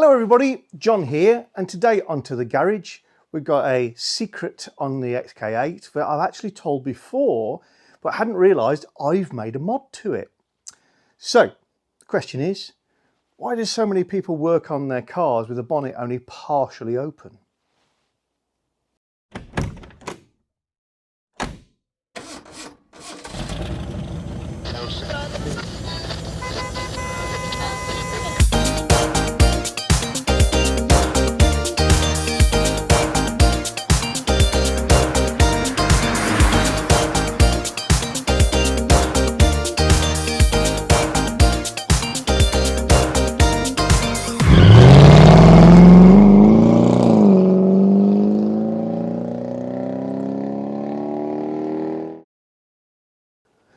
Hello everybody, John here, and today onto the garage. We've got a secret on the XK8 that I've actually told before, but hadn't realised I've made a mod to it. So, the question is, why do so many people work on their cars with the bonnet only partially open?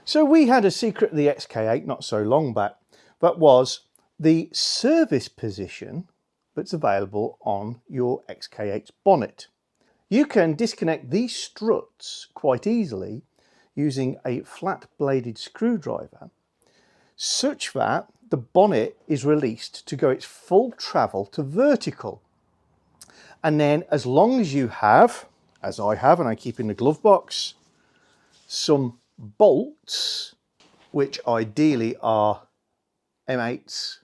So we had a secret of the XK8 not so long back, that was the service position that's available on your XK8's bonnet. You can disconnect these struts quite easily using a flat bladed screwdriver, such that the bonnet is released to go its full travel to vertical. And then as long as you have, as I have and I keep in the glove box, some bolts, which ideally are M8s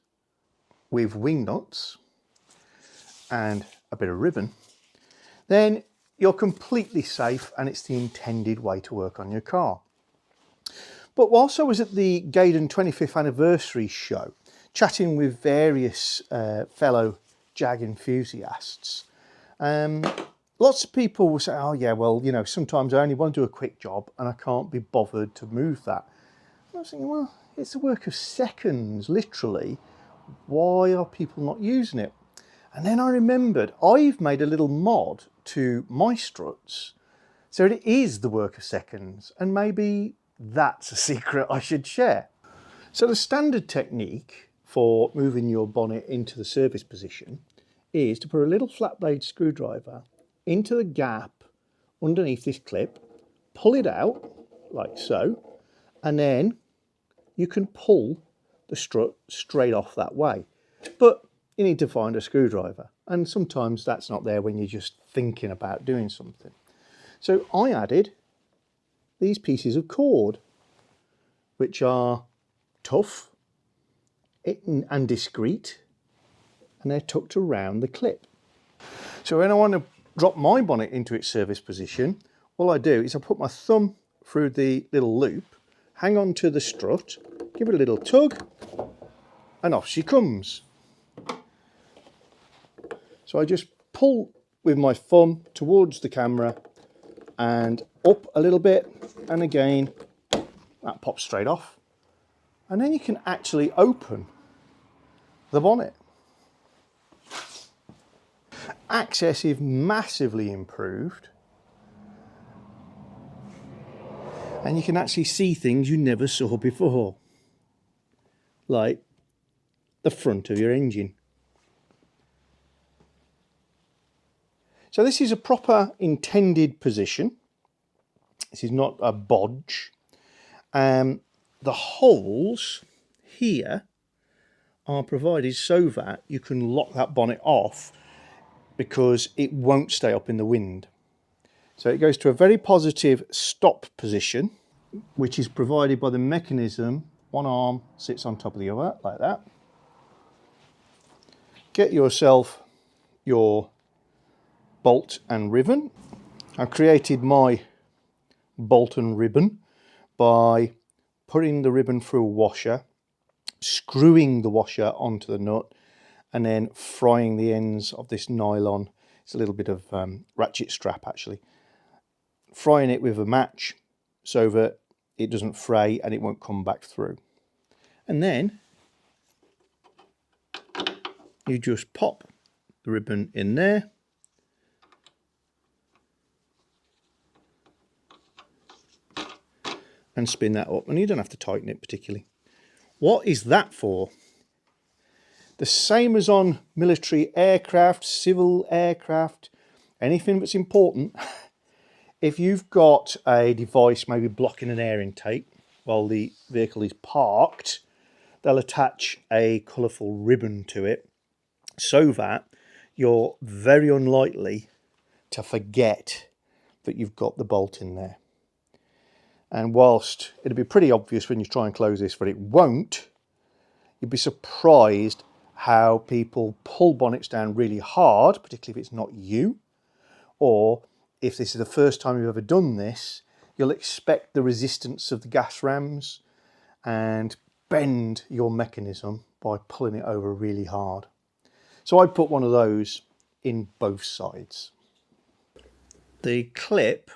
with wing nuts and a bit of ribbon, then you're completely safe and it's the intended way to work on your car. But whilst I was at the Gaydon 25th anniversary show, chatting with various fellow Jag enthusiasts, lots of people will say, oh yeah, well, you know, sometimes I only want to do a quick job and I can't be bothered to move that. And I was thinking, well, it's a work of seconds, literally. Why are people not using it? And then I remembered I've made a little mod to my struts, so it is the work of seconds, and maybe that's a secret I should share. So the standard technique for moving your bonnet into the service position is to put a little flat blade screwdriver into the gap underneath this clip, pull it out like so, and then you can pull the strut straight off that way. But you need to find a screwdriver, and sometimes that's not there when you're just thinking about doing something. So I added these pieces of cord, which are tough and discreet, and they're tucked around the clip. So when I want to drop my bonnet into its service position, all I do is I put my thumb through the little loop, hang on to the strut, give it a little tug, and off she comes. So I just pull with my thumb towards the camera and up a little bit, and again that pops straight off, and then you can actually open the bonnet. Access is massively improved, and you can actually see things you never saw before, like the front of your engine. So this is a proper intended position. This is not a bodge. The holes here are provided so that you can lock that bonnet off, because it won't stay up in the wind. So it goes to a very positive stop position, which is provided by the mechanism. One arm sits on top of the other, like that. Get yourself your bolt and ribbon. I've created my bolt and ribbon by putting the ribbon through a washer, screwing the washer onto the nut, and then frying the ends of this nylon. It's a little bit of ratchet strap actually. Frying it with a match so that it doesn't fray and it won't come back through. And then you just pop the ribbon in there, and spin that up, and you don't have to tighten it particularly. What is that for? The same as on military aircraft, civil aircraft, anything that's important. If you've got a device maybe blocking an air intake while the vehicle is parked, they'll attach a colourful ribbon to it so that you're very unlikely to forget that you've got the bolt in there. And whilst it'll be pretty obvious when you try and close this, but it won't, you'd be surprised how people pull bonnets down really hard, particularly if it's not you, or if this is the first time you've ever done this, you'll expect the resistance of the gas rams and bend your mechanism by pulling it over really hard. So I put one of those in both sides. The clip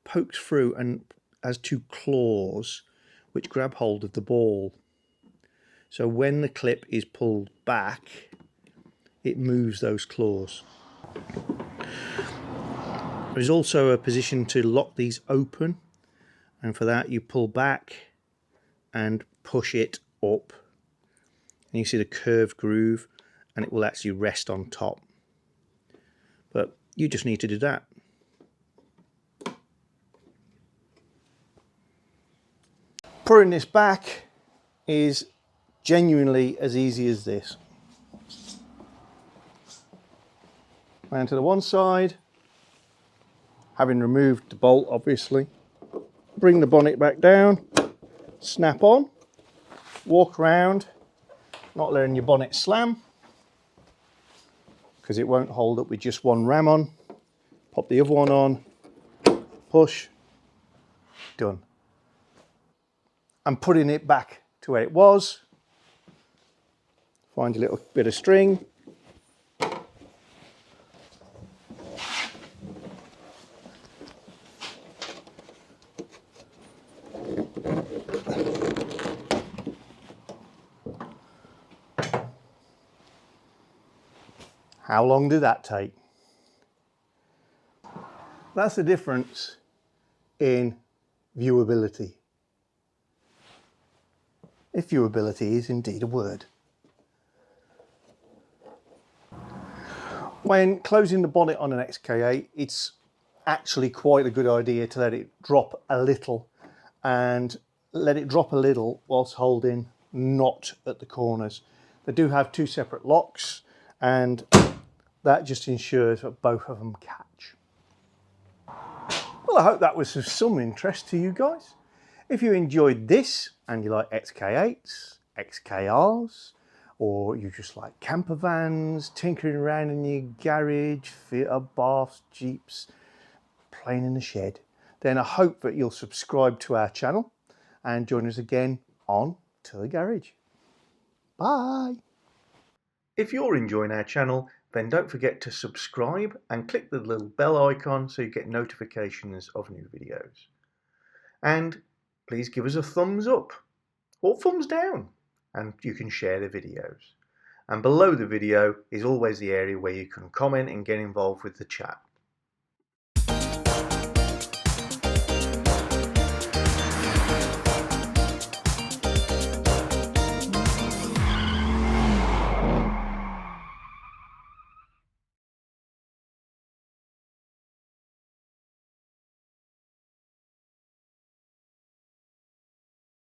pokes through and has two claws which grab hold of the ball. So when the clip is pulled back, it moves those claws. There's also a position to lock these open, and for that you pull back and push it up, and you see the curved groove, and it will actually rest on top. But you just need to do that. Putting this back is genuinely as easy as this. Round to the one side, having removed the bolt obviously, bring the bonnet back down, snap on, walk around, not letting your bonnet slam because it won't hold up with just one ram on. Pop the other one on, push, done. And putting it back to where it was, find a little bit of string, how long did that take? That's the difference in viewability. If viewability is indeed a word. When closing the bonnet on an XK8, it's actually quite a good idea to let it drop a little, and let it drop a little whilst holding not at the corners. They do have two separate locks, and that just ensures that both of them catch. Well, I hope that was of some interest to you guys. If you enjoyed this and you like XK8s, XKRs, or you just like camper vans, tinkering around in your garage, theatre, baths, jeeps, playing in the shed, then I hope that you'll subscribe to our channel and join us again on To The Garage. Bye! If you're enjoying our channel, then don't forget to subscribe and click the little bell icon so you get notifications of new videos. And please give us a thumbs up or thumbs down, and you can share the videos. And below the video is always the area where you can comment and get involved with the chat.